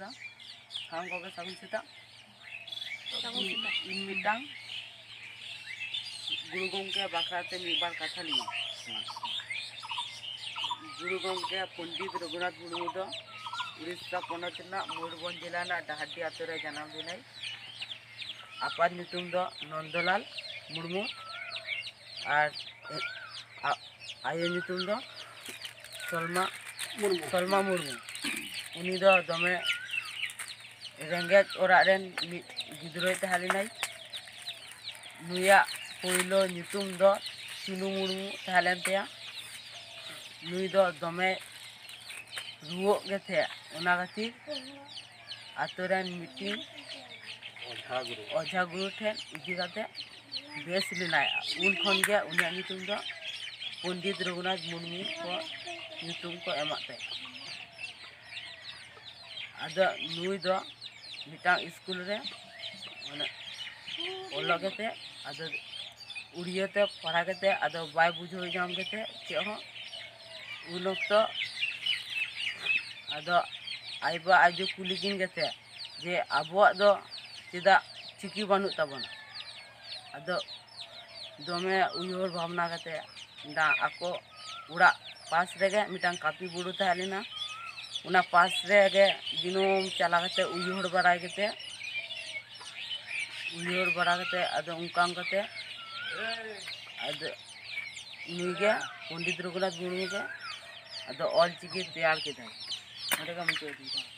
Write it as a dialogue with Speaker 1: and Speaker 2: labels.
Speaker 1: दा हम को सागुन सेता इन मिटांग गुरु गंगे बाखराते मिबार कथा लिया गुरु गंगे पंडित रघुनाथ मुर्मू दो उड़ीसा पनत मयूरभंज जिला डाहाडी आतो रे जन्म दिनाय आपार ᱧᱩᱛᱩᱢ दो नंदलाल मुर्मू और आयो ᱧᱩᱛᱩᱢ दो सलमा मुर्मू उनी दो दमे रेंगेज ओरा रेन गिद्रोय तहालिनाय नुया पहिलो ᱧᱩᱛᱩᱢ दो चुनु मुर्मू तहालेन तेया नुई दो दमे रुवोग गे थे ओना खातिर आतो रेन मीटिंग ओझा गुरु ठेन इदी काते बेस लेनाय उन खन गे उनिया ᱧᱩᱛᱩᱢ दो पंडित रघुनाथ मुर्मू को ᱧᱩᱛᱩᱢ को एमात पे आदो नुई दो मिटांग स्कूल रे माने ओलो केते आदो उड़िया ते पढ़ा केते आदो बाय बुझो जाम केते चे हो उन तो आदो आइबा आजो कुलिगिन केते जे आबो दो चेदा चिकी बानु ताबना आदो दमे उयर भावना केते दा आको उड़ा पास रेगे मिटांग कापी बुड़ू तहालिना उना पास रेगे दिनोम चला केते उयर बराय केते उयर बरा केते आदो उनकाम केते आदो नुगे पंडित रघुनाथ मुर्मू के आदो ऑल चिकी तैयार केते ओडे का मुझे